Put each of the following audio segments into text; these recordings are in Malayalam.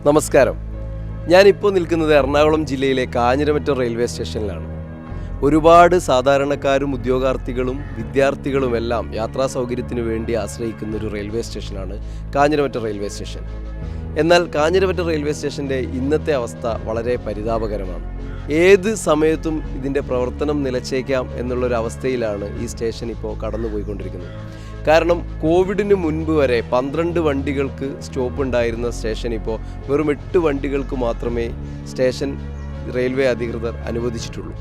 നമസ്കാരം. ഞാനിപ്പോൾ നിൽക്കുന്നത് എറണാകുളം ജില്ലയിലെ കാഞ്ഞിരമറ്റം റെയിൽവേ സ്റ്റേഷനിലാണ്. ഒരുപാട് സാധാരണക്കാരും ഉദ്യോഗാർത്ഥികളും വിദ്യാർത്ഥികളുമെല്ലാം യാത്രാ സൗകര്യത്തിന് വേണ്ടി ആശ്രയിക്കുന്ന ഒരു റെയിൽവേ സ്റ്റേഷനാണ് കാഞ്ഞിരമറ്റം റെയിൽവേ സ്റ്റേഷൻ. എന്നാൽ കാഞ്ഞിരമറ്റം റെയിൽവേ സ്റ്റേഷൻ്റെ ഇന്നത്തെ അവസ്ഥ വളരെ പരിതാപകരമാണ്. ഏത് സമയത്തും ഇതിൻ്റെ പ്രവർത്തനം നിലച്ചേക്കാം എന്നുള്ളൊരവസ്ഥയിലാണ് ഈ സ്റ്റേഷൻ ഇപ്പോൾ കടന്നുപോയിക്കൊണ്ടിരിക്കുന്നത്. കാരണം കോവിഡിന് മുൻപ് വരെ 12 വണ്ടികൾക്ക് സ്റ്റോപ്പ് ഉണ്ടായിരുന്ന സ്റ്റേഷൻ ഇപ്പോൾ വെറും 8 വണ്ടികൾക്ക് മാത്രമേ സ്റ്റേഷൻ റെയിൽവേ അധികൃതർ അനുവദിച്ചിട്ടുള്ളൂ.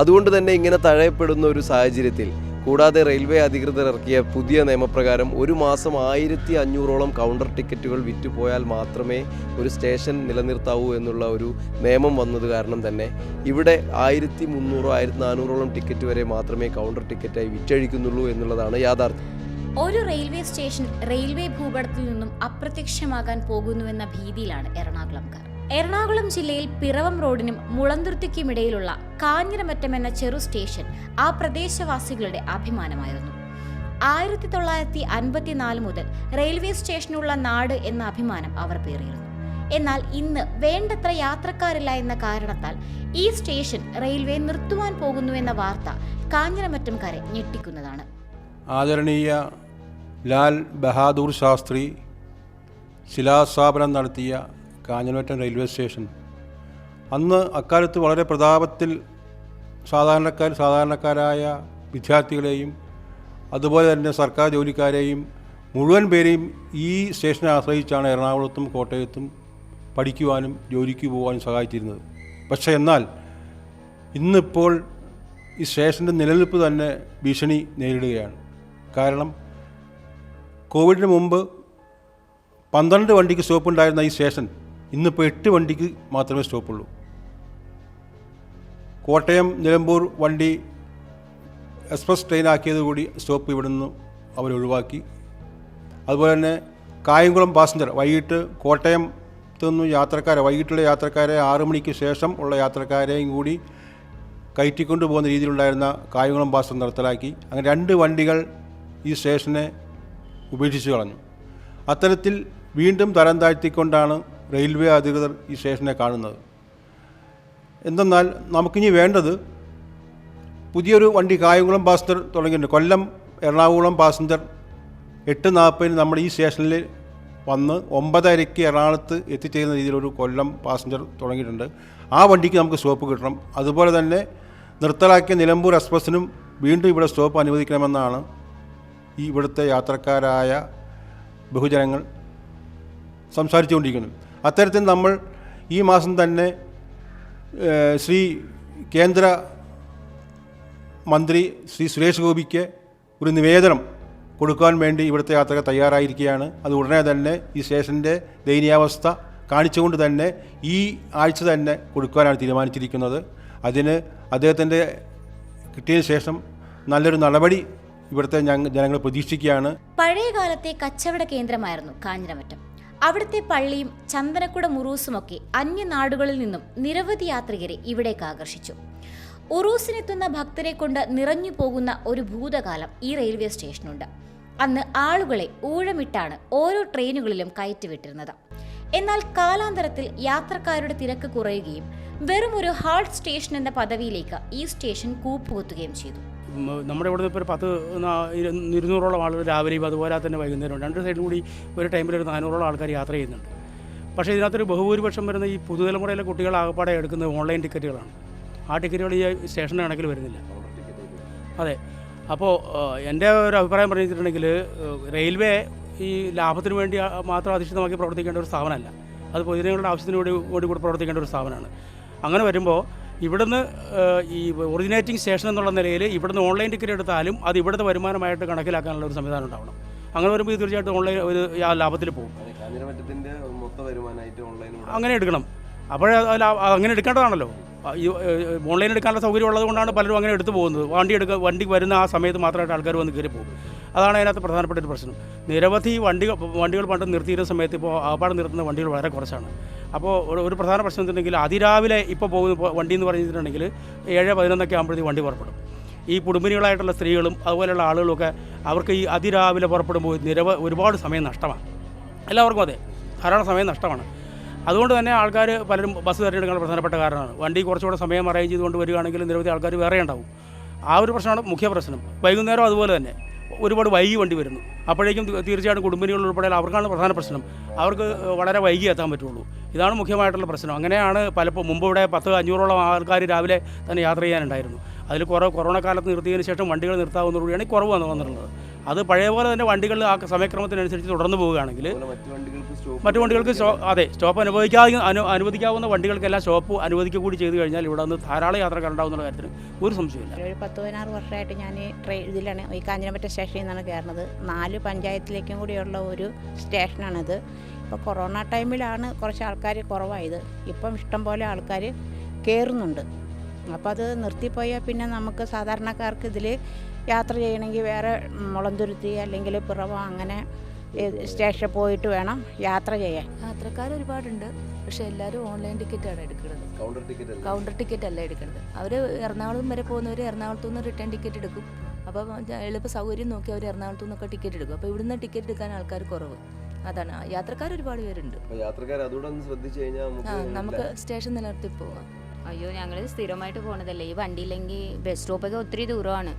അതുകൊണ്ട് തന്നെ ഇങ്ങനെ തഴയപ്പെടുന്ന ഒരു സാഹചര്യത്തിൽ, കൂടാതെ റെയിൽവേ അധികൃതർ ഇറക്കിയ പുതിയ നിയമപ്രകാരം ഒരു മാസം 1500ഓളം കൗണ്ടർ ടിക്കറ്റുകൾ വിറ്റുപോയാൽ മാത്രമേ ഒരു സ്റ്റേഷൻ നിലനിർത്താവൂ എന്നുള്ള ഒരു നിയമം വന്നത് കാരണം തന്നെ ഇവിടെ 1300 1400ഓളം ടിക്കറ്റ് വരെ മാത്രമേ കൗണ്ടർ ടിക്കറ്റായി വിറ്റഴിക്കുന്നുള്ളൂ എന്നുള്ളതാണ് യാഥാർത്ഥ്യം. ഒരു റെയിൽവേ സ്റ്റേഷൻ റെയിൽവേ ഭൂപടത്തിൽ നിന്നും അപ്രത്യക്ഷമാകാൻ പോകുന്നുവെന്ന ഭീതിയിലാണ് എറണാകുളംകാർ. എറണാകുളം ജില്ലയിൽ പിറവം റോഡിനും മുളന്തുരുത്തിക്കുമിടയിലുള്ള കാഞ്ഞിരമറ്റം എന്ന ചെറു സ്റ്റേഷൻ ആ പ്രദേശവാസികളുടെ അഭിമാനമായിരുന്നു. 1954 മുതൽ റെയിൽവേ സ്റ്റേഷനുള്ള നാട് എന്ന അഭിമാനം അവർ പേറിയിരുന്നു. എന്നാൽ ഇന്ന് വേണ്ടത്ര യാത്രക്കാരില്ല എന്ന കാരണത്താൽ ഈ സ്റ്റേഷൻ റെയിൽവേ നിർത്തുവാൻ പോകുന്നുവെന്ന വാർത്ത കാഞ്ഞിരമറ്റംകാരെ ഞെട്ടിക്കുന്നതാണ്. ആദരണീയ ലാൽ ബഹാദൂർ ശാസ്ത്രി ശിലാസ്ഥാപനം നടത്തിയ കാഞ്ഞിരമറ്റം റെയിൽവേ സ്റ്റേഷൻ അന്ന് അക്കാലത്ത് വളരെ പ്രതാപത്തിൽ സാധാരണക്കാരായ വിദ്യാർത്ഥികളെയും അതുപോലെ തന്നെ സർക്കാർ ജോലിക്കാരെയും മുഴുവൻ പേരെയും ഈ സ്റ്റേഷനെ ആശ്രയിച്ചാണ് എറണാകുളത്തും കോട്ടയത്തും പഠിക്കുവാനും ജോലിക്ക് പോകാനും സഹായിച്ചിരുന്നത്. പക്ഷേ എന്നാൽ ഇന്നിപ്പോൾ ഈ സ്റ്റേഷൻ്റെ നിലനിൽപ്പ് തന്നെ ഭീഷണി നേരിടുകയാണ്. കാരണം കോവിഡിന് മുമ്പ് 12 വണ്ടിക്ക് സ്റ്റോപ്പ് ഉണ്ടായിരുന്ന ഈ സ്റ്റേഷൻ ഇന്നിപ്പോൾ 8 വണ്ടിക്ക് മാത്രമേ സ്റ്റോപ്പുള്ളൂ. കോട്ടയം നിലമ്പൂർ വണ്ടി എക്സ്പ്രസ് ട്രെയിനാക്കിയതുകൂടി സ്റ്റോപ്പ് ഇവിടെ നിന്ന് അവർ ഒഴിവാക്കി. അതുപോലെ തന്നെ കായംകുളം പാസഞ്ചർ വൈകിട്ട് കോട്ടയത്തു നിന്നും വൈകിട്ടുള്ള യാത്രക്കാരെ 6 മണിക്ക് ശേഷം ഉള്ള യാത്രക്കാരെയും കൂടി കയറ്റിക്കൊണ്ടു പോകുന്ന രീതിയിലുണ്ടായിരുന്ന കായംകുളം പാസഞ്ചർ നിർത്തലാക്കി. അങ്ങനെ 2 വണ്ടികൾ ഈ സ്റ്റേഷനെ ഉപേക്ഷിച്ച് കളഞ്ഞു. അത്തരത്തിൽ വീണ്ടും തരം താഴ്ത്തിക്കൊണ്ടാണ് റെയിൽവേ അധികൃതർ ഈ സ്റ്റേഷനെ കാണുന്നത്. എന്തെന്നാൽ നമുക്കിനി വേണ്ടത് പുതിയൊരു വണ്ടി കായംകുളം പാസഞ്ചർ തുടങ്ങിയിട്ടുണ്ട്. കൊല്ലം എറണാകുളം പാസഞ്ചർ 8:40 നമ്മുടെ ഈ സ്റ്റേഷനിൽ വന്ന് 9:30 എറണാകുളത്ത് എത്തിച്ചേരുന്ന രീതിയിലൊരു കൊല്ലം പാസഞ്ചർ തുടങ്ങിയിട്ടുണ്ട്. ആ വണ്ടിക്ക് നമുക്ക് സ്റ്റോപ്പ് കിട്ടണം. അതുപോലെ തന്നെ നിർത്തലാക്കിയ നിലമ്പൂർ എക്സ്പ്രസ്സിനും വീണ്ടും ഇവിടെ സ്റ്റോപ്പ് അനുവദിക്കണമെന്നാണ് ഈ ഇവിടുത്തെ യാത്രക്കാരായ ബഹുജനങ്ങൾ സംസാരിച്ചുകൊണ്ടിരിക്കുന്നത്. അത്തരത്തിൽ നമ്മൾ ഈ മാസം തന്നെ ശ്രീ കേന്ദ്ര മന്ത്രി ശ്രീ സുരേഷ് ഗോപിക്ക് ഒരു നിവേദനം കൊടുക്കാൻ വേണ്ടി ഇവിടുത്തെ യാത്രക്കാർ തയ്യാറായിരിക്കുകയാണ്. അത് ഉടനെ തന്നെ ഈ സ്റ്റേഷൻ്റെ ദയനീയാവസ്ഥ കാണിച്ചുകൊണ്ട് തന്നെ ഈ ആഴ്ച തന്നെ കൊടുക്കാനാണ് തീരുമാനിച്ചിരിക്കുന്നത്. അതിന് അദ്ദേഹത്തിൻ്റെ കിട്ടിയതിന് ശേഷം നല്ലൊരു നടപടി ഇവിടുത്തെ ജനങ്ങൾ പ്രതീക്ഷിക്കുകയാണ്. പഴയ കാലത്തെ കച്ചവട കേന്ദ്രമായിരുന്നു കാഞ്ഞിരമറ്റം. അവിടുത്തെ പള്ളിയും ചന്ദനക്കുട മുറൂസുമൊക്കെ അന്യനാടുകളിൽ നിന്നും നിരവധി യാത്രികരെ ഇവിടേക്ക് ആകർഷിച്ചു. ഉറൂസിനെത്തുന്ന ഭക്തരെ കൊണ്ട് നിറഞ്ഞു പോകുന്ന ഒരു ഭൂതകാലം ഈ റെയിൽവേ സ്റ്റേഷനുണ്ട്. അന്ന് ആളുകളെ ഊഴമിട്ടാണ് ഓരോ ട്രെയിനുകളിലും കയറ്റിവിട്ടിരുന്നത്. എന്നാൽ കാലാന്തരത്തിൽ യാത്രക്കാരുടെ തിരക്ക് കുറയുകയും വെറും ഒരു ഹാൾട്ട് സ്റ്റേഷൻ എന്ന പദവിയിലേക്ക് ഈ സ്റ്റേഷൻ കൂപ്പുകുത്തുകയും ചെയ്തു. നമ്മുടെ ഇവിടെ ഇപ്പോൾ ഒരു 200ഓളം ആളുകൾ രാവിലെയും അതുപോലെ തന്നെ വൈകുന്നേരം 2 സൈഡിലും കൂടി ഒരു ടൈമിൽ ഒരു 400ഓളം ആൾക്കാർ യാത്ര ചെയ്യുന്നുണ്ട്. പക്ഷേ ഇതിനകത്തൊരു ബഹുഭൂരിപക്ഷം വരുന്ന ഈ പുതുതലമുറയിലെ കുട്ടികൾ ആകപ്പാടെ എടുക്കുന്നത് ഓൺലൈൻ ടിക്കറ്റുകളാണ്. ആ ടിക്കറ്റുകൾ ഈ സ്റ്റേഷൻ്റെ കണക്കിൽ വരുന്നില്ല. അതെ. അപ്പോൾ എൻ്റെ ഒരു അഭിപ്രായം പറഞ്ഞിട്ടുണ്ടെങ്കിൽ റെയിൽവേ ഈ ലാഭത്തിന് വേണ്ടി മാത്രം അധിഷ്ഠിതമാക്കി പ്രവർത്തിക്കേണ്ട ഒരു സ്ഥാപനമല്ല. അത് പൊതുജനങ്ങളുടെ ആവശ്യത്തിന് വേണ്ടി കൂടി പ്രവർത്തിക്കേണ്ട ഒരു സ്ഥാപനമാണ്. അങ്ങനെ വരുമ്പോൾ ഇവിടുന്ന് ഈ ഒറിജിനേറ്റിംഗ് സ്റ്റേഷൻ എന്നുള്ള നിലയിൽ ഇവിടുന്ന് ഓൺലൈൻ ടിക്കറ്റ് എടുത്താലും അത് ഇവിടുത്തെ വരുമാനമായിട്ട് കണക്കിലാക്കാനുള്ള ഒരു സംവിധാനം ഉണ്ടാവണം. അങ്ങനെ വരുമ്പോൾ തീർച്ചയായിട്ടും ഓൺലൈൻ ഒരു ലാഭത്തിൽ പോകും. അങ്ങനെ എടുക്കണം. അപ്പോഴേ അങ്ങനെ എടുക്കേണ്ടതാണല്ലോ. ഈ ഓൺലൈൻ എടുക്കാനുള്ള സൗകര്യം ഉള്ളതുകൊണ്ടാണ് പലരും അങ്ങനെ എടുത്തു പോകുന്നത്. വണ്ടി വരുന്ന ആ സമയത്ത് മാത്രമായിട്ട് ആൾക്കാർ വന്ന് കയറി പോകും. അതാണ് അതിനകത്ത് പ്രധാനപ്പെട്ട ഒരു പ്രശ്നം. നിരവധി വണ്ടികൾ പണ്ട് നിർത്തിയിരുന്ന സമയത്ത് ഇപ്പോൾ ആപ്പാട് നിർത്തുന്ന വണ്ടികൾ വളരെ കുറച്ചാണ്. അപ്പോൾ ഒരു പ്രധാന പ്രശ്നം എന്നുണ്ടെങ്കിൽ അതിരാവിലെ ഇപ്പോൾ പോകുന്ന വണ്ടി എന്ന് പറഞ്ഞിട്ടുണ്ടെങ്കിൽ 7:11 ആകുമ്പോഴത്തേക്ക് വണ്ടി പുറപ്പെടും. ഈ കുടുംബിനികളായിട്ടുള്ള സ്ത്രീകളും അതുപോലെയുള്ള ആളുകളൊക്കെ അവർക്ക് ഈ അതിരാവിലെ പുറപ്പെടുമ്പോൾ ഒരുപാട് സമയം നഷ്ടമാണ്. എല്ലാവർക്കും അതെ, ധാരാളം സമയം നഷ്ടമാണ്. അതുകൊണ്ട് തന്നെ ആൾക്കാർ പലരും ബസ് തിരഞ്ഞെടുക്കാൻ പ്രധാനപ്പെട്ട കാരണമാണ്. വണ്ടി കുറച്ചുകൂടെ സമയം അറേഞ്ച് ചെയ്തുകൊണ്ട് വരികയാണെങ്കിൽ നിരവധി ആൾക്കാർ വേറെ ഉണ്ടാവും. ആ ഒരു പ്രശ്നമാണ് മുഖ്യ പ്രശ്നം. വൈകുന്നേരം അതുപോലെ തന്നെ ഒരുപാട് വൈകി വണ്ടി വരുന്നു. അപ്പോഴേക്കും തീർച്ചയായിട്ടും കുടുംബിനികൾ ഉൾപ്പെടെ അവർക്കാണ് പ്രധാന പ്രശ്നം. അവർക്ക് വളരെ വൈകി എത്താൻ പറ്റുള്ളൂ. ഇതാണ് മുഖ്യമായിട്ടുള്ള പ്രശ്നം. അങ്ങനെയാണ് പലപ്പോൾ മുമ്പ് ഇവിടെ 10-500ഓളം ആൾക്കാർ രാവിലെ തന്നെ യാത്ര ചെയ്യാനുണ്ടായിരുന്നു. അതിൽ കൊറോണ കാലത്ത് നിർത്തിയതിന് ശേഷം വണ്ടികൾ നിർത്താവുന്നതോടുകൂടിയാണ് ഈ കുറവ് വന്നിട്ടുള്ളത്. അത് പഴയ പോലെ തന്നെ വണ്ടികൾ ആ സമയക്രമത്തിനനുസരിച്ച് തുടർന്ന് പോവുകയാണെങ്കിൽ മറ്റു വണ്ടികൾക്ക് സ്റ്റോപ്പ് അനുവദിക്കാവുന്ന വണ്ടികൾക്കെല്ലാം സ്റ്റോപ്പ് അനുവദിക്കുക കൂടി ചെയ്തു കഴിഞ്ഞാൽ ഇവിടെ നിന്ന് ധാരാളം യാത്രക്കാരുണ്ടാവുന്ന കാര്യത്തിന് ഒരു സംശയമില്ല. ഒരു 10-16 വർഷമായിട്ട് ഞാൻ ഇതിലാണ് ഈ കാഞ്ഞിരമറ്റം സ്റ്റേഷനിൽ നിന്നാണ് കയറുന്നത്. 4 പഞ്ചായത്തിലേക്കും കൂടിയുള്ള ഒരു സ്റ്റേഷനാണിത്. ഇപ്പോൾ കൊറോണ ടൈമിലാണ് കുറച്ച് ആൾക്കാർ കുറവായത്. ഇപ്പം ഇഷ്ടം പോലെ ആൾക്കാർ കയറുന്നുണ്ട്. അപ്പോൾ അത് നിർത്തിപ്പോയാൽ പിന്നെ നമുക്ക് സാധാരണക്കാർക്ക് ഇതിൽ യാത്ര ചെയ്യണമെങ്കിൽ വേറെ മുളന്തുരുത്തി അല്ലെങ്കിൽ പിറവം അങ്ങനെ സ്റ്റേഷനിൽ പോയിട്ട് വേണം യാത്ര ചെയ്യാൻ. യാത്രക്കാർ ഒരുപാടുണ്ട്. പക്ഷേ എല്ലാവരും ഓൺലൈൻ ടിക്കറ്റാണ് എടുക്കുന്നത്. കൗണ്ടർ ടിക്കറ്റ് അല്ല എടുക്കുന്നത്. അവർ എറണാകുളം വരെ പോകുന്നവർ എറണാകുളത്തു നിന്ന് റിട്ടേൺ ടിക്കറ്റ് എടുക്കും. അപ്പോൾ എളുപ്പ സൗകര്യം നോക്കി അവർ എറണാകുളത്തു നിന്നൊക്കെ ടിക്കറ്റ് എടുക്കും. അപ്പോൾ ഇവിടുന്ന് ടിക്കറ്റ് എടുക്കാൻ ആൾക്കാർ കുറവ്. അതാണ്. യാത്രക്കാർ ഒരുപാട് പേരുണ്ട്. നമുക്ക് സ്റ്റേഷൻ നിലനിർത്തി പോകാം. അയ്യോ, ഞങ്ങൾ സ്ഥിരമായിട്ട് പോകണതല്ലേ. ഈ വണ്ടിയില്ലെങ്കിൽ ബസ് സ്റ്റോപ്പൊക്കെ ഒത്തിരി ദൂരമാണ്.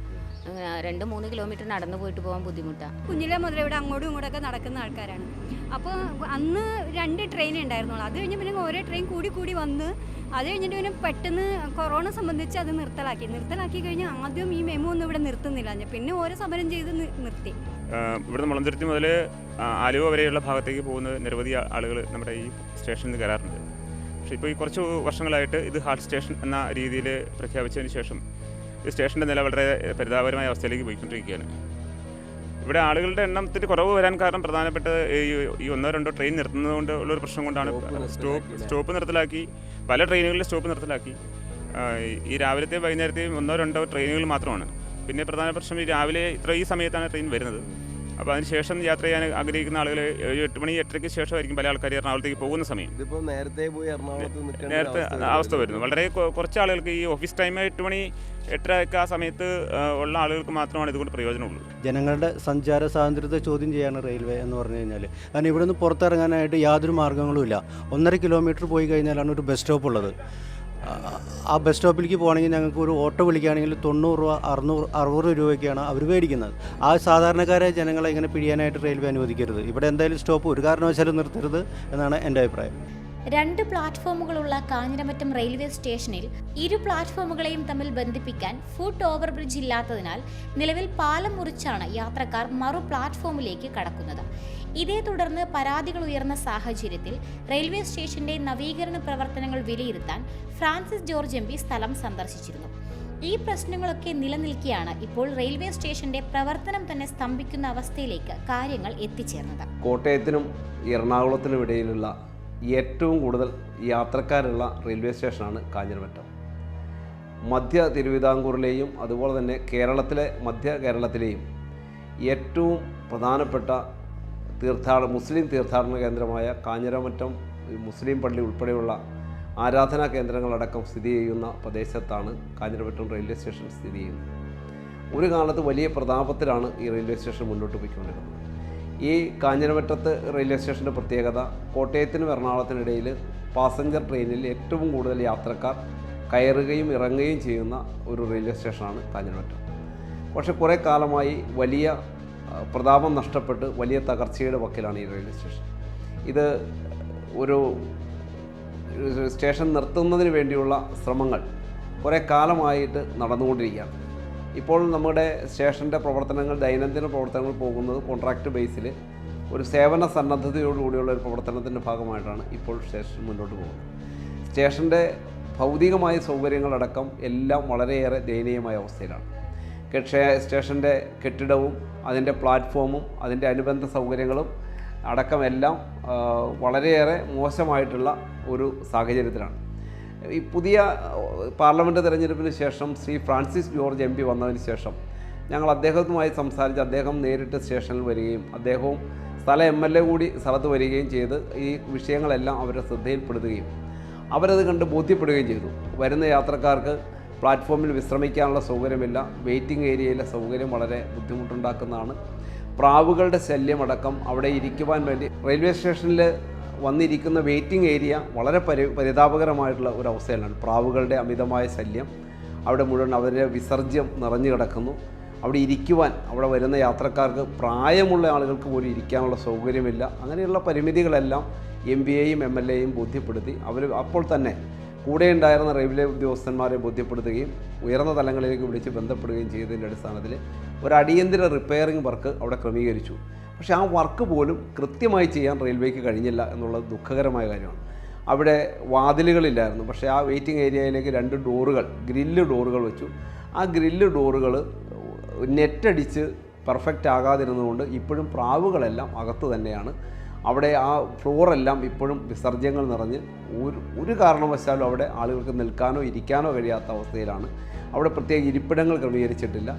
2-3 കിലോമീറ്റർ നടന്നു പോയിട്ട് പോകാൻ ബുദ്ധിമുട്ടാണ്. കുഞ്ഞിലെ മുതൽ ഇവിടെ അങ്ങോട്ടും ഇങ്ങോട്ടൊക്കെ നടക്കുന്ന ആൾക്കാരാണ്. അപ്പോൾ അന്ന് 2 ട്രെയിൻ ഉണ്ടായിരുന്നുള്ളൂ. അത് കഴിഞ്ഞ് പിന്നെ ഓരോ ട്രെയിൻ കൂടി വന്ന് അത് കഴിഞ്ഞിട്ട് പിന്നെ പെട്ടെന്ന് കൊറോണ സംബന്ധിച്ച് അത് നിർത്തലാക്കി കഴിഞ്ഞാൽ ആദ്യം ഈ മെമു ഒന്നും ഇവിടെ നിർത്തുന്നില്ല. പിന്നെ ഓരോ സമരം ചെയ്ത് നിർത്തി. ഇവിടുന്ന് മുളന്തുരുത്തി മുതൽ ആലുവ വരെയുള്ള ഭാഗത്തേക്ക് പോകുന്ന നിരവധി ആളുകൾ നമ്മുടെ ഈ സ്റ്റേഷനിൽ കയറാറുണ്ട്. പക്ഷേ ഇപ്പോൾ ഈ കുറച്ച് വർഷങ്ങളായിട്ട് ഇത് ഹാൾട്ട് സ്റ്റേഷൻ എന്ന രീതിയിൽ പ്രഖ്യാപിച്ചതിന് ശേഷം ഈ സ്റ്റേഷൻ്റെ നില വളരെ പരിതാപകരമായ അവസ്ഥയിലേക്ക് പോയിക്കൊണ്ടിരിക്കുകയാണ്. ഇവിടെ ആളുകളുടെ എണ്ണത്തിൽ കുറവ് വരാൻ കാരണം പ്രധാനപ്പെട്ട ഈ 1-2 ട്രെയിൻ നിർത്തുന്നത് കൊണ്ട് ഉള്ളൊരു പ്രശ്നം കൊണ്ടാണ്. സ്റ്റോപ്പ് നിർത്തലാക്കി, പല ട്രെയിനുകളിലും സ്റ്റോപ്പ് നിർത്തലാക്കി. ഈ രാവിലത്തെയും വൈകുന്നേരത്തെയും 1-2 ട്രെയിനുകൾ മാത്രമാണ്. പിന്നെ പ്രധാന പ്രശ്നം ഈ രാവിലെ ഈ സമയത്താണ് ട്രെയിൻ വരുന്നത്. അപ്പോൾ അതിനുശേഷം യാത്ര ചെയ്യാൻ ആഗ്രഹിക്കുന്ന ആളുകൾ 8 മണി 8:30 ശേഷമായിരിക്കും പല ആൾക്കാർ എറണാകുളത്തേക്ക് പോകുന്ന സമയം. നേരത്തെ അവസ്ഥ വരുന്നു. വളരെ കുറച്ച് ആളുകൾക്ക് ഈ ഓഫീസ് ടൈം 8 മണി 8:30 ആ സമയത്ത് ഉള്ള ആളുകൾക്ക് മാത്രമാണ് ഇതുകൊണ്ട് പ്രയോജനമുള്ളൂ. ജനങ്ങളുടെ സഞ്ചാര സ്വാതന്ത്ര്യത്തെ ചോദ്യം ചെയ്യാണ് റെയിൽവേ എന്ന് പറഞ്ഞു കഴിഞ്ഞാൽ. കാരണം ഇവിടെ നിന്ന് പുറത്തിറങ്ങാനായിട്ട് യാതൊരു മാർഗ്ഗങ്ങളുമില്ല. 1.5 കിലോമീറ്റർ പോയി കഴിഞ്ഞാലാണ് ഒരു ബസ് സ്റ്റോപ്പ് ഉള്ളത്. ആ ബസ് സ്റ്റോപ്പിലേക്ക് പോകണമെങ്കിൽ ഞങ്ങൾക്ക് ഒരു ഓട്ടോ വിളിക്കുകയാണെങ്കിൽ 90 രൂപ 60 രൂപയ്ക്കാണ് അവർ മേടിക്കുന്നത്. ആ സാധാരണക്കാരായ ജനങ്ങളെ ഇങ്ങനെ പിഴിയാനായിട്ട് റെയിൽവേ അനുവദിക്കരുത്. ഇവിടെ എന്തായാലും സ്റ്റോപ്പ് ഒരു കാരണവശാലും നിർത്തരുത് എന്നാണ് എൻ്റെ അഭിപ്രായം. 2 പ്ലാറ്റ്ഫോമുകളുള്ള കാഞ്ഞിരമറ്റം റെയിൽവേ സ്റ്റേഷനിൽ 2 പ്ലാറ്റ്ഫോമുകളെയും തമ്മിൽ ബന്ധിപ്പിക്കാൻ ഫുട് ഓവർ ബ്രിഡ്ജ് ഇല്ലാത്തതിനാൽ നിലവിൽ പാലം മുറിച്ചാണ് യാത്രക്കാർ മറു പ്ലാറ്റ്ഫോമിലേക്ക് കടക്കുന്നത്. ഇതേ തുടർന്ന് പരാതികൾ ഉയർന്ന സാഹചര്യത്തിൽ റെയിൽവേ സ്റ്റേഷന്റെ നവീകരണ പ്രവർത്തനങ്ങൾ വിലയിരുത്താൻ ഫ്രാൻസിസ് ജോർജ് MP സ്ഥലം സന്ദർശിച്ചിരുന്നു. ഈ പ്രശ്നങ്ങളൊക്കെ നിലനിൽക്കെയാണ് ഇപ്പോൾ റെയിൽവേ സ്റ്റേഷന്റെ പ്രവർത്തനം തന്നെ സ്തംഭിക്കുന്ന അവസ്ഥയിലേക്ക് കാര്യങ്ങൾ എത്തിച്ചേർന്നത്. കോട്ടയത്തിനും എറണാകുളത്തിനും ഇടയിലുള്ള ഏറ്റവും കൂടുതൽ യാത്രക്കാരുള്ള റെയിൽവേ സ്റ്റേഷനാണ് കാഞ്ഞിരമറ്റം. മധ്യ തിരുവിതാംകൂറിലെയും അതുപോലെ തന്നെ മധ്യ കേരളത്തിലെയും ഏറ്റവും പ്രധാനപ്പെട്ട മുസ്ലിം തീർത്ഥാടന കേന്ദ്രമായ കാഞ്ഞിരമറ്റം മുസ്ലിം പള്ളി ഉൾപ്പെടെയുള്ള ആരാധനാ കേന്ദ്രങ്ങളടക്കം സ്ഥിതി ചെയ്യുന്ന പ്രദേശത്താണ് കാഞ്ഞിരമറ്റം റെയിൽവേ സ്റ്റേഷൻ സ്ഥിതി ചെയ്യുന്നത്. ഒരു കാലത്ത് വലിയ പ്രതാപത്തിലാണ് ഈ റെയിൽവേ സ്റ്റേഷൻ മുന്നോട്ട് പോയിക്കൊണ്ടിരുന്നത്. ഈ കാഞ്ഞിരമറ്റത്ത് റെയിൽവേ സ്റ്റേഷൻ്റെ പ്രത്യേകത കോട്ടയത്തിനും എറണാകുളത്തിനിടയിൽ പാസഞ്ചർ ട്രെയിനിൽ ഏറ്റവും കൂടുതൽ യാത്രക്കാർ കയറുകയും ഇറങ്ങുകയും ചെയ്യുന്ന ഒരു റെയിൽവേ സ്റ്റേഷനാണ് കാഞ്ഞിരമറ്റം. പക്ഷേ കുറേ കാലമായി വലിയ പ്രതാപം നഷ്ടപ്പെട്ട് വലിയ തകർച്ചയുടെ വക്കിലാണ് ഈ റെയിൽവേ സ്റ്റേഷൻ. ഇത് ഒരു സ്റ്റേഷൻ നിർത്തുന്നതിന് വേണ്ടിയുള്ള ശ്രമങ്ങൾ കുറേ കാലമായിട്ട് നടന്നുകൊണ്ടിരിക്കുകയാണ്. ഇപ്പോൾ നമ്മുടെ സ്റ്റേഷൻ്റെ പ്രവർത്തനങ്ങൾ, ദൈനംദിന പ്രവർത്തനങ്ങൾ പോകുന്നത് കോൺട്രാക്റ്റ് ബേസിൽ ഒരു സേവന സന്നദ്ധതയോടുകൂടിയുള്ള ഒരു പ്രവർത്തനത്തിൻ്റെ ഭാഗമായിട്ടാണ് ഇപ്പോൾ സ്റ്റേഷൻ മുന്നോട്ട് പോകുന്നത്. സ്റ്റേഷൻ്റെ ഭൗതികമായ സൗകര്യങ്ങളടക്കം എല്ലാം വളരെയേറെ ദയനീയമായ അവസ്ഥയിലാണ്. സ്റ്റേഷൻ്റെ കെട്ടിടവും അതിൻ്റെ പ്ലാറ്റ്ഫോമും അതിൻ്റെ അനുബന്ധ സൗകര്യങ്ങളും അടക്കമെല്ലാം വളരെയേറെ മോശമായിട്ടുള്ള ഒരു സാഹചര്യത്തിലാണ്. ഈ പുതിയ പാർലമെൻറ്റ് തിരഞ്ഞെടുപ്പിന് ശേഷം ശ്രീ ഫ്രാൻസിസ് ജോർജ് MP വന്നതിന് ശേഷം ഞങ്ങൾ അദ്ദേഹവുമായി സംസാരിച്ച് അദ്ദേഹം നേരിട്ട് സ്റ്റേഷനിൽ വരികയും അദ്ദേഹവും സ്ഥല MLA കൂടി സ്ഥലത്ത് വരികയും ചെയ്ത് ഈ വിഷയങ്ങളെല്ലാം അവരുടെ ശ്രദ്ധയിൽപ്പെടുത്തുകയും അവരത് കണ്ട് ബോധ്യപ്പെടുകയും ചെയ്തു. വരുന്ന യാത്രക്കാർക്ക് പ്ലാറ്റ്ഫോമിൽ വിശ്രമിക്കാനുള്ള സൗകര്യമില്ല, വെയിറ്റിംഗ് ഏരിയയിലെ സൗകര്യം വളരെ ബുദ്ധിമുട്ടുണ്ടാക്കുന്നതാണ്. പ്രാവുകളുടെ ശല്യമടക്കം അവിടെ ഇരിക്കുവാൻ വേണ്ടി റെയിൽവേ സ്റ്റേഷനിൽ വന്നിരിക്കുന്ന വെയിറ്റിംഗ് ഏരിയ വളരെ പരിതാപകരമായിട്ടുള്ള ഒരു അവസ്ഥയിലാണ്. പ്രാവുകളുടെ അമിതമായ ശല്യം, അവിടെ മുഴുവൻ അവരുടെ വിസർജ്യം നിറഞ്ഞു കിടക്കുന്നു. അവിടെ ഇരിക്കുവാൻ അവിടെ വരുന്ന യാത്രക്കാർക്ക്, പ്രായമുള്ള ആളുകൾക്ക് പോലും ഇരിക്കാനുള്ള സൗകര്യമില്ല. അങ്ങനെയുള്ള പരിമിതികളെല്ലാം MPയെയും MLAയെയും ബോധ്യപ്പെടുത്തി അവർ അപ്പോൾ തന്നെ കൂടെ ഉണ്ടായിരുന്ന റെയിൽവേ ഉദ്യോഗസ്ഥന്മാരെ ബോധ്യപ്പെടുത്തുകയും ഉയർന്ന തലങ്ങളിലേക്ക് വിളിച്ച് ബന്ധപ്പെടുകയും ചെയ്തതിൻ്റെ അടിസ്ഥാനത്തിൽ ഒരു അടിയന്തര റിപ്പയറിംഗ് വർക്ക് അവിടെ ക്രമീകരിച്ചു. പക്ഷേ ആ വർക്ക് പോലും കൃത്യമായി ചെയ്യാൻ റെയിൽവേക്ക് കഴിഞ്ഞില്ല എന്നുള്ളത് ദുഃഖകരമായ കാര്യമാണ്. അവിടെ വാതിലുകളില്ലായിരുന്നു. പക്ഷേ ആ വെയിറ്റിംഗ് ഏരിയയിലേക്ക് 2 ഡോറുകൾ, ഗ്രില്ല് ഡോറുകൾ വെച്ചു. ആ ഗ്രില്ല് ഡോറുകൾ നെറ്റടിച്ച് പെർഫെക്റ്റ് ആകാതിരുന്നതുകൊണ്ട് ഇപ്പോഴും പ്രാവുകളെല്ലാം അകത്ത് തന്നെയാണ്. അവിടെ ആ ഫ്ലോറെല്ലാം ഇപ്പോഴും വിസർജ്യങ്ങൾ നിറഞ്ഞ് ഒരു കാരണവശാലും അവിടെ ആളുകൾക്ക് നിൽക്കാനോ ഇരിക്കാനോ കഴിയാത്ത അവസ്ഥയിലാണ്. അവിടെ പ്രത്യേക ഇരിപ്പിടങ്ങൾ ക്രമീകരിച്ചിട്ടില്ല.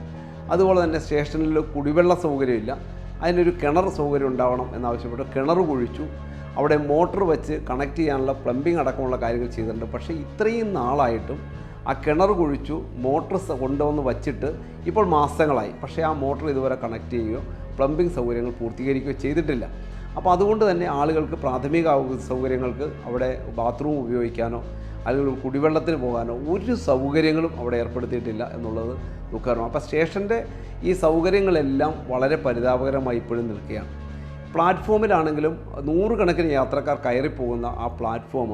അതുപോലെ തന്നെ സ്റ്റേഷനിൽ കുടിവെള്ള സൗകര്യമില്ല. അതിനൊരു കിണർ സൗകര്യം ഉണ്ടാവണം എന്നാവശ്യപ്പെട്ട് കിണർ കുഴിച്ചു. അവിടെ മോട്ടർ വെച്ച് കണക്ട് ചെയ്യാനുള്ള പ്ലംബിംഗ് അടക്കമുള്ള കാര്യങ്ങൾ ചെയ്തിട്ടുണ്ട്. പക്ഷേ ഇത്രയും നാളായിട്ടും ആ കിണർ കുഴിച്ചു, മോട്ടർ കൊണ്ടുവന്ന് വച്ചിട്ട് ഇപ്പോൾ മാസങ്ങളായി. പക്ഷേ ആ മോട്ടർ ഇതുവരെ കണക്ട് ചെയ്യുകയോ പ്ലംബിംഗ് സൗകര്യങ്ങൾ പൂർത്തീകരിക്കുകയോ ചെയ്തിട്ടില്ല. അപ്പോൾ അതുകൊണ്ട് തന്നെ ആളുകൾക്ക് പ്രാഥമിക സൗകര്യങ്ങൾക്ക് അവിടെ ബാത്റൂം ഉപയോഗിക്കാനോ അല്ലെങ്കിൽ കുടിവെള്ളത്തിന് പോകാനോ ഒരു സൗകര്യങ്ങളും അവിടെ ഏർപ്പെടുത്തിയിട്ടില്ല എന്നുള്ളത് ദുഃഖകരമാണ്. അപ്പോൾ സ്റ്റേഷൻ്റെ ഈ സൗകര്യങ്ങളെല്ലാം വളരെ പരിതാപകരമായി ഇപ്പോഴും നിൽക്കുകയാണ്. പ്ലാറ്റ്ഫോമിലാണെങ്കിലും 100 കണക്കിന് യാത്രക്കാർ കയറിപ്പോകുന്ന ആ പ്ലാറ്റ്ഫോം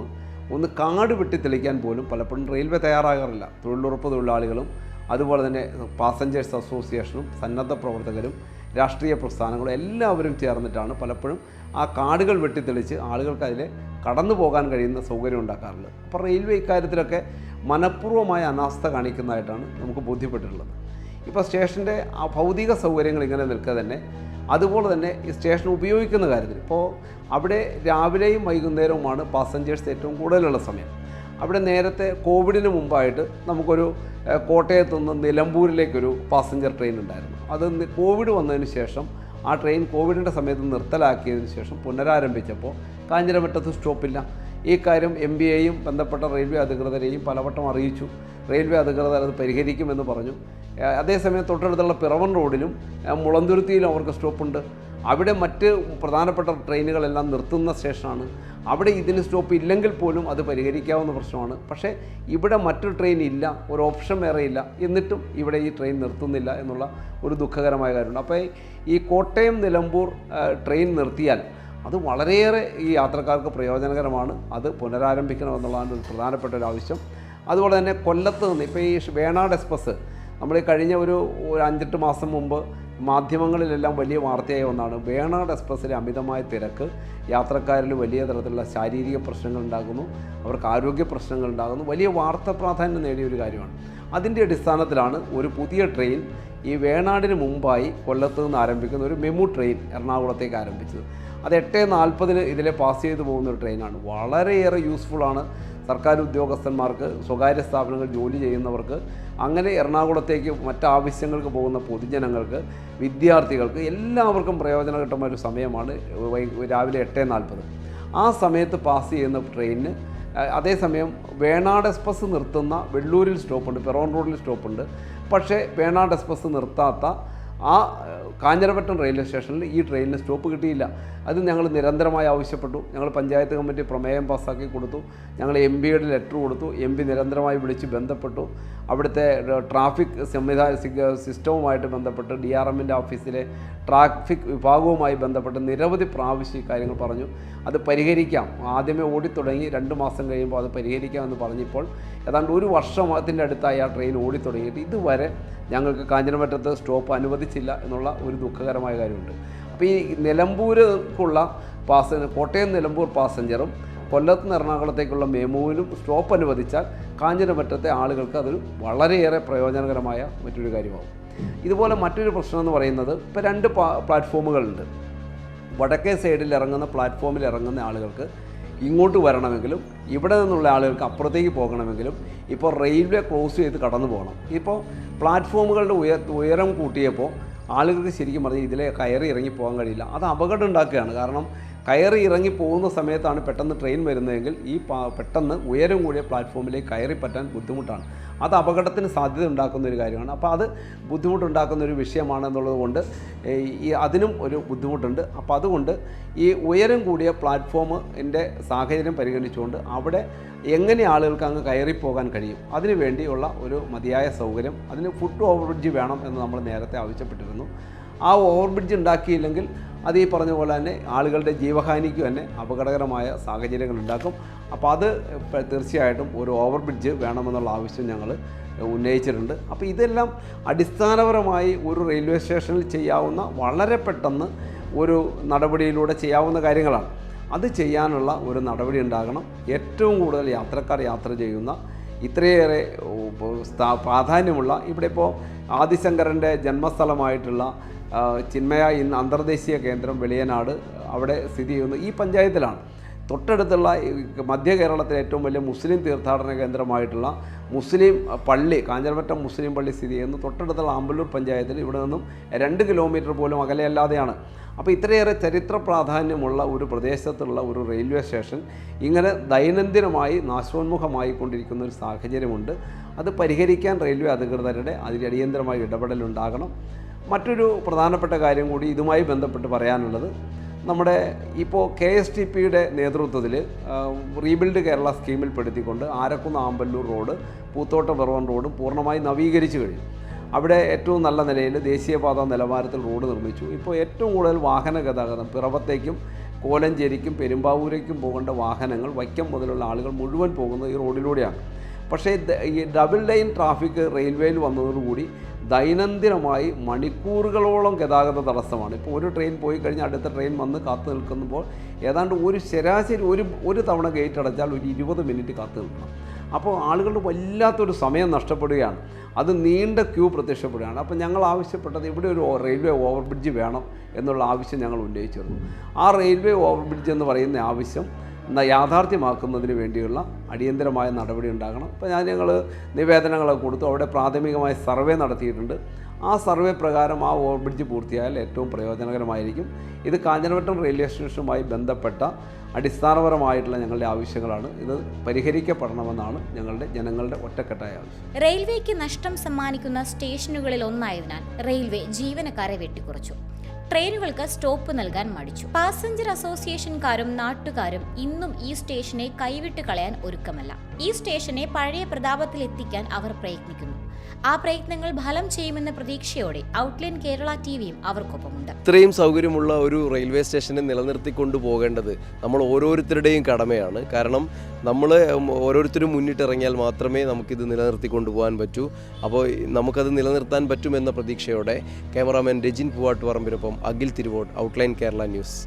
ഒന്ന് കാട് വെട്ടി തെളിക്കാൻ പോലും പലപ്പോഴും റെയിൽവേ തയ്യാറാകാറില്ല. തൊഴിലുറപ്പ് തൊഴിലാളികളും അതുപോലെ തന്നെ പാസഞ്ചേഴ്സ് അസോസിയേഷനും സന്നദ്ധ പ്രവർത്തകരും രാഷ്ട്രീയ പ്രസ്ഥാനങ്ങളും എല്ലാവരും ചേർന്നിട്ടാണ് പലപ്പോഴും ആ കാടുകൾ വെട്ടിത്തെളിച്ച് ആളുകൾക്ക് അതിൽ കടന്നു പോകാൻ കഴിയുന്ന സൗകര്യം ഉണ്ടാക്കാറുള്ളത്. അപ്പോൾ റെയിൽവേ ഇക്കാര്യത്തിലൊക്കെ മനഃപൂർവ്വമായ അനാസ്ഥ കാണിക്കുന്നതായിട്ടാണ് നമുക്ക് ബോധ്യപ്പെട്ടിട്ടുള്ളത്. ഇപ്പോൾ സ്റ്റേഷൻ്റെ ആ ഭൗതിക സൗകര്യങ്ങൾ ഇങ്ങനെ നിൽക്കുക തന്നെ, അതുപോലെ തന്നെ ഈ സ്റ്റേഷൻ ഉപയോഗിക്കുന്ന കാര്യത്തിൽ ഇപ്പോൾ അവിടെ രാവിലെയും വൈകുന്നേരവുമാണ് പാസഞ്ചേഴ്സ് ഏറ്റവും കൂടുതലുള്ള സമയം. അവിടെ നേരത്തെ കോവിഡിന് മുമ്പായിട്ട് നമുക്കൊരു കോട്ടയത്തു നിന്ന് നിലമ്പൂരിലേക്കൊരു പാസഞ്ചർ ട്രെയിൻ ഉണ്ടായിരുന്നു. അത് കോവിഡ് വന്നതിന് ശേഷം ആ ട്രെയിൻ കോവിഡിൻ്റെ സമയത്ത് നിർത്തലാക്കിയതിന് ശേഷം പുനരാരംഭിച്ചപ്പോൾ കാഞ്ഞിരമറ്റത്ത് സ്റ്റോപ്പില്ല. ഈ കാര്യം MPയെയും ബന്ധപ്പെട്ട റെയിൽവേ അധികൃതരെയും പലവട്ടം അറിയിച്ചു. റെയിൽവേ അധികൃതർ അത് പരിഹരിക്കുമെന്ന് പറഞ്ഞു. അതേസമയം തൊട്ടടുത്തുള്ള പിറവൻ റോഡിലും മുളന്തുരുത്തിയിലും അവർക്ക് സ്റ്റോപ്പുണ്ട്. അവിടെ മറ്റ് പ്രധാനപ്പെട്ട ട്രെയിനുകളെല്ലാം നിർത്തുന്ന സ്റ്റേഷനാണ്. അവിടെ ഇതിന് സ്റ്റോപ്പ് ഇല്ലെങ്കിൽ പോലും അത് പരിഹരിക്കാവുന്ന പ്രശ്നമാണ്. പക്ഷേ ഇവിടെ മറ്റൊരു ട്രെയിൻ ഇല്ല, ഒരു ഓപ്ഷൻ വേറെ ഇല്ല, എന്നിട്ടും ഇവിടെ ഈ ട്രെയിൻ നിർത്തുന്നില്ല എന്നുള്ള ഒരു ദുഃഖകരമായ കാര്യമുണ്ട്. അപ്പോൾ ഈ കോട്ടയം നിലമ്പൂർ ട്രെയിൻ നിർത്തിയാൽ അത് വളരെയേറെ ഈ യാത്രക്കാർക്ക് പ്രയോജനകരമാണ്. അത് പുനരാരംഭിക്കണമെന്നുള്ളതാണ് ഒരു പ്രധാനപ്പെട്ട ഒരു ആവശ്യം. അതുപോലെ തന്നെ കൊല്ലത്ത് നിന്ന് ഇപ്പോൾ ഈ വേണാട് എക്സ്പ്രസ് നമ്മൾ കഴിഞ്ഞ ഒരു 5-8 മാസം മുമ്പ് മാധ്യമങ്ങളിലെല്ലാം വലിയ വാർത്തയായ ഒന്നാണ്. വേണാട് എക്സ്പ്രസ്സിലെ അമിതമായ തിരക്ക് യാത്രക്കാരിൽ വലിയ തരത്തിലുള്ള ശാരീരിക പ്രശ്നങ്ങൾ ഉണ്ടാകുന്നു, അവർക്ക് ആരോഗ്യ പ്രശ്നങ്ങൾ ഉണ്ടാകുന്നു, വലിയ വാർത്താ പ്രാധാന്യം നേടിയ ഒരു കാര്യമാണ്. അതിൻ്റെ അടിസ്ഥാനത്തിലാണ് ഒരു പുതിയ ട്രെയിൻ ഈ വേണാടിന് മുമ്പായി കൊല്ലത്ത് നിന്ന് ആരംഭിക്കുന്ന ഒരു മെമു ട്രെയിൻ എറണാകുളത്തേക്ക് ആരംഭിച്ചത്. അത് 8:40 ഇതിലെ പാസ് ചെയ്തു പോകുന്ന ഒരു ട്രെയിനാണ്. വളരെയേറെ യൂസ്ഫുള്ളാണ് സർക്കാർ ഉദ്യോഗസ്ഥന്മാർക്ക്, സ്വകാര്യ സ്ഥാപനങ്ങൾ ജോലി ചെയ്യുന്നവർക്ക്, അങ്ങനെ എറണാകുളത്തേക്ക് മറ്റാവശ്യങ്ങൾക്ക് പോകുന്ന പൊതുജനങ്ങൾക്ക്, വിദ്യാർത്ഥികൾക്ക് എല്ലാവർക്കും പ്രയോജനകരമായ ഒരു സമയമാണ് രാവിലെ 8:40. ആ സമയത്ത് പാസ് ചെയ്യുന്ന ട്രെയിനിന് അതേസമയം വേണാട് എക്സ്പ്രസ് നിർത്തുന്ന വെള്ളൂരിൽ സ്റ്റോപ്പുണ്ട്, പിറവൻ റോഡിൽ സ്റ്റോപ്പുണ്ട്. പക്ഷേ വേണാട് എക്സ്പ്രസ് നിർത്താത്ത ആ കാഞ്ഞിരമറ്റം റെയിൽവേ സ്റ്റേഷനിൽ ഈ ട്രെയിനിന് സ്റ്റോപ്പ് കിട്ടിയില്ല. അത് ഞങ്ങൾ നിരന്തരമായി ആവശ്യപ്പെട്ടു. ഞങ്ങൾ പഞ്ചായത്ത് കമ്മിറ്റി പ്രമേയം പാസ്സാക്കി കൊടുത്തു, ഞങ്ങൾ MPയുടെ ലെറ്റർ കൊടുത്തു. MP നിരന്തരമായി വിളിച്ച് ബന്ധപ്പെട്ടു. അവിടുത്തെ ട്രാഫിക് സിസ്റ്റവുമായിട്ട് ബന്ധപ്പെട്ട് DRMൻ്റെ ഓഫീസിലെ ട്രാഫിക് വിഭാഗവുമായി ബന്ധപ്പെട്ട് നിരവധി പ്രാവശ്യം കാര്യങ്ങൾ പറഞ്ഞു. അത് പരിഹരിക്കാം, ആദ്യമേ ഓടിത്തുടങ്ങി 2 മാസം കഴിയുമ്പോൾ അത് പരിഹരിക്കാമെന്ന് പറഞ്ഞപ്പോൾ ഏതാണ്ട് 1 വർഷത്തിൻ്റെ അടുത്തായി ആ ട്രെയിൻ ഓടിത്തുടങ്ങിയിട്ട് ഇതുവരെ ഞങ്ങൾക്ക് കാഞ്ഞിരമറ്റത്ത് സ്റ്റോപ്പ് അനുവദിച്ചില്ല എന്നുള്ള ഒരു ദുഃഖകരമായ കാര്യമുണ്ട്. അപ്പോൾ ഈ നിലമ്പൂർക്കുള്ള കോട്ടയം നിലമ്പൂർ പാസഞ്ചറും കൊല്ലത്ത് നിന്ന് എറണാകുളത്തേക്കുള്ള മെമുവിനും സ്റ്റോപ്പ് അനുവദിച്ചാൽ കാഞ്ഞിരമറ്റത്തെ ആളുകൾക്ക് അതൊരു വളരെയേറെ പ്രയോജനകരമായ മറ്റൊരു കാര്യമാകും. ഇതുപോലെ മറ്റൊരു പ്രശ്നം എന്ന് പറയുന്നത് ഇപ്പോൾ 2 പ്ലാറ്റ്ഫോമുകളുണ്ട്. വടക്കേ സൈഡിൽ ഇറങ്ങുന്ന പ്ലാറ്റ്ഫോമിൽ ഇറങ്ങുന്ന ആളുകൾക്ക് ഇങ്ങോട്ട് വരണമെങ്കിലും ഇവിടെ നിന്നുള്ള ആളുകൾക്ക് അപ്പുറത്തേക്ക് പോകണമെങ്കിലും ഇപ്പോൾ റെയിൽവേ ക്രോസ് ചെയ്ത് കടന്നു പോകണം. ഇപ്പോൾ പ്ലാറ്റ്ഫോമുകളുടെ ഉയരം കൂട്ടിയപ്പോൾ ആളുകൾക്ക് ശരിക്കും പറഞ്ഞാൽ ഇതിലെ കയറി ഇറങ്ങി പോകാൻ കഴിയില്ല. അത് അപകടം ഉണ്ടാക്കുകയാണ്. കാരണം കയറി ഇറങ്ങി പോകുന്ന സമയത്താണ് പെട്ടെന്ന് ട്രെയിൻ വരുന്നതെങ്കിൽ ഈ പെട്ടെന്ന് ഉയരം കൂടിയ പ്ലാറ്റ്ഫോമിലേക്ക് കയറി പറ്റാൻ ബുദ്ധിമുട്ടാണ്. അത് അപകടത്തിന് സാധ്യത ഉണ്ടാക്കുന്ന ഒരു കാര്യമാണ്. അപ്പോൾ അത് ബുദ്ധിമുട്ടുണ്ടാക്കുന്ന ഒരു വിഷയമാണെന്നുള്ളത് കൊണ്ട് അതിനും ഒരു ബുദ്ധിമുട്ടുണ്ട്. അപ്പോൾ അതുകൊണ്ട് ഈ ഉയരം കൂടിയ പ്ലാറ്റ്ഫോമിൻ്റെ സാഹചര്യം പരിഗണിച്ചുകൊണ്ട് അവിടെ എങ്ങനെ ആളുകൾക്ക് അങ്ങ് കയറിപ്പോകാൻ കഴിയും, അതിനു വേണ്ടിയുള്ള ഒരു മതിയായ സൗകര്യം, അതിന് ഫുട് ഓവർബ്രിഡ്ജ് വേണം എന്ന് നമ്മൾ നേരത്തെ ആവശ്യപ്പെട്ടിരുന്നു. ആ ഓവർബ്രിഡ്ജ് ഉണ്ടാക്കിയില്ലെങ്കിൽ അത് ഈ പറഞ്ഞ പോലെ തന്നെ ആളുകളുടെ ജീവഹാനിക്ക് തന്നെ അപകടകരമായ സാഹചര്യങ്ങൾ ഉണ്ടാക്കും. അപ്പോൾ അത് തീർച്ചയായിട്ടും ഒരു ഓവർബ്രിഡ്ജ് വേണമെന്നുള്ള ആവശ്യം ഞങ്ങൾ ഉന്നയിച്ചിട്ടുണ്ട്. അപ്പോൾ ഇതെല്ലാം അടിസ്ഥാനപരമായി ഒരു റെയിൽവേ സ്റ്റേഷനിൽ ചെയ്യാവുന്ന വളരെ പെട്ടെന്ന് ഒരു നടപടിയിലൂടെ ചെയ്യാവുന്ന കാര്യങ്ങളാണ്. അത് ചെയ്യാനുള്ള ഒരു നടപടി ഉണ്ടാകണം. ഏറ്റവും കൂടുതൽ യാത്രക്കാർ യാത്ര ചെയ്യുന്ന ഇത്രയേറെ പ്രാധാന്യമുള്ള ഇവിടെ ഇപ്പോൾ ആദിശങ്കരൻ്റെ ജന്മസ്ഥലമായിട്ടുള്ള ചിന്മയ അന്തർദേശീയ കേന്ദ്രം വെളിയനാട് അവിടെ സ്ഥിതി ചെയ്യുന്ന ഈ പഞ്ചായത്തിലാണ്. തൊട്ടടുത്തുള്ള മധ്യ കേരളത്തിലെ ഏറ്റവും വലിയ മുസ്ലിം തീർത്ഥാടന കേന്ദ്രമായിട്ടുള്ള മുസ്ലിം പള്ളി കാഞ്ഞിരമറ്റം മുസ്ലിം പള്ളി സ്ഥിതി ചെയ്യുന്ന തൊട്ടടുത്തുള്ള ആമ്പല്ലൂർ പഞ്ചായത്തിൽ ഇവിടെ നിന്നും 2 കിലോമീറ്റർ പോലും അകലെയല്ലാതെയാണ്. അപ്പോൾ ഇത്രയേറെ ചരിത്ര പ്രാധാന്യമുള്ള ഒരു പ്രദേശത്തുള്ള ഒരു റെയിൽവേ സ്റ്റേഷൻ ഇങ്ങനെ ദൈനംദിനമായി നാശോന്മുഖമായി കൊണ്ടിരിക്കുന്ന ഒരു സാഹചര്യമുണ്ട്. അത് പരിഹരിക്കാൻ റെയിൽവേ അധികൃതരുടെ അതിൽ അടിയന്തരമായി ഇടപെടലുണ്ടാകണം. മറ്റൊരു പ്രധാനപ്പെട്ട കാര്യം കൂടി ഇതുമായി ബന്ധപ്പെട്ട് പറയാനുള്ളത്, നമ്മുടെ ഇപ്പോൾ KSTPയുടെ നേതൃത്വത്തിൽ റീബിൽഡ് കേരള സ്കീമിൽ പെടുത്തിക്കൊണ്ട് ആരക്കുന്ന് ആമ്പല്ലൂർ റോഡ് പൂത്തോട്ട വെറോൺ റോഡ് പൂർണ്ണമായി നവീകരിച്ചു കഴിഞ്ഞു. അവിടെ ഏറ്റവും നല്ല നിലയിൽ ദേശീയപാത നിലവാരത്തിൽ റോഡ് നിർമ്മിച്ചു. ഇപ്പോൾ ഏറ്റവും കൂടുതൽ വാഹന ഗതാഗതം പിറവത്തേക്കും കോലഞ്ചേരിക്കും പെരുമ്പാവൂരേക്കും പോകേണ്ട വാഹനങ്ങൾ വൈക്കം മുതലുള്ള ആളുകൾ മുഴുവൻ പോകുന്നത് ഈ റോഡിലൂടെയാണ്. പക്ഷേ ഈ ഡബിൾ ലൈൻ ട്രാഫിക് റെയിൽവേയിൽ വന്നതോടുകൂടി ദൈനംദിനമായി മണിക്കൂറുകളോളം ഗതാഗത തടസ്സമാണ്. ഇപ്പോൾ ഒരു ട്രെയിൻ പോയി കഴിഞ്ഞാൽ അടുത്ത ട്രെയിൻ വന്ന് കാത്തു നിൽക്കുമ്പോൾ ഏതാണ്ട് ശരാശരി ഒരു തവണ ഗേറ്റ് അടച്ചാൽ ഒരു 20 മിനിറ്റ് കാത്തു നിൽക്കണം. അപ്പോൾ ആളുകളുടെ വല്ലാത്തൊരു സമയം നഷ്ടപ്പെടുകയാണ്. അത് നീണ്ട ക്യൂ പ്രത്യക്ഷപ്പെടുകയാണ്. അപ്പോൾ ഞങ്ങൾ ആവശ്യപ്പെട്ടത് ഇവിടെ ഒരു റെയിൽവേ ഓവർബ്രിഡ്ജ് വേണം എന്നുള്ള ആവശ്യം ഞങ്ങൾ ഉന്നയിച്ചിരുന്നു. ആ റെയിൽവേ ഓവർബ്രിഡ്ജ് എന്ന് പറയുന്ന ആവശ്യം യാഥാർത്ഥ്യമാക്കുന്നതിന് വേണ്ടിയുള്ള അടിയന്തരമായ നടപടി ഉണ്ടാകണം. ഇപ്പോൾ ഞങ്ങൾ നിവേദനങ്ങളൊക്കെ കൊടുത്തു. അവിടെ പ്രാഥമികമായ സർവേ നടത്തിയിട്ടുണ്ട്. ആ സർവേ പ്രകാരം ആ ഓവർബ്രിഡ്ജ് പൂർത്തിയായാൽ ഏറ്റവും പ്രയോജനകരമായിരിക്കും. ഇത് കാഞ്ഞിരമറ്റം റെയിൽവേ സ്റ്റേഷനുമായി ബന്ധപ്പെട്ട അടിസ്ഥാനപരമായിട്ടുള്ള ഞങ്ങളുടെ ആവശ്യങ്ങളാണ്. ഇത് പരിഹരിക്കപ്പെടണമെന്നാണ് ജനങ്ങളുടെ ഒറ്റക്കെട്ടായ ആവശ്യം. റെയിൽവേക്ക് നഷ്ടം സമ്മാനിക്കുന്ന സ്റ്റേഷനുകളിൽ ഒന്നായതിനാൽ റെയിൽവേ ജീവനക്കാരെ വെട്ടിക്കുറച്ചു. ട്രെയിനുകൾക്ക് സ്റ്റോപ്പ് നൽകാൻ മടിച്ചു. പാസഞ്ചർ അസോസിയേഷൻകാരും നാട്ടുകാരും ഇന്നും ഈ സ്റ്റേഷനെ കൈവിട്ട് കളയാൻ ഒരുക്കമല്ല. ഈ സ്റ്റേഷനെ പഴയ പ്രതാപത്തിലെത്തിക്കാൻ അവർ പ്രയത്നിക്കുന്നു. ആ പ്രയത്നങ്ങൾ ഫലം ചെയ്യുമെന്ന പ്രതീക്ഷയോടെ ഔട്ട്ലൈൻ കേരള TVയും അവർക്കൊപ്പമുണ്ട്. ഇത്രയും സൗകര്യമുള്ള ഒരു റെയിൽവേ സ്റ്റേഷനെ നിലനിർത്തിക്കൊണ്ടു പോകേണ്ടത് നമ്മൾ ഓരോരുത്തരുടെയും കടമയാണ്. കാരണം നമ്മൾ ഓരോരുത്തരും മുന്നിട്ടിറങ്ങിയാൽ മാത്രമേ നമുക്കിത് നിലനിർത്തിക്കൊണ്ടു പോകാൻ പറ്റൂ. അപ്പോൾ നമുക്കത് നിലനിർത്താൻ പറ്റുമെന്ന പ്രതീക്ഷയോടെ ക്യാമറാമാൻ രജിൻ പൂവാട്ടുപറമ്പിനൊപ്പം അഖിൽ തിരുവോട്, ഔട്ട്ലൈൻ കേരള ന്യൂസ്.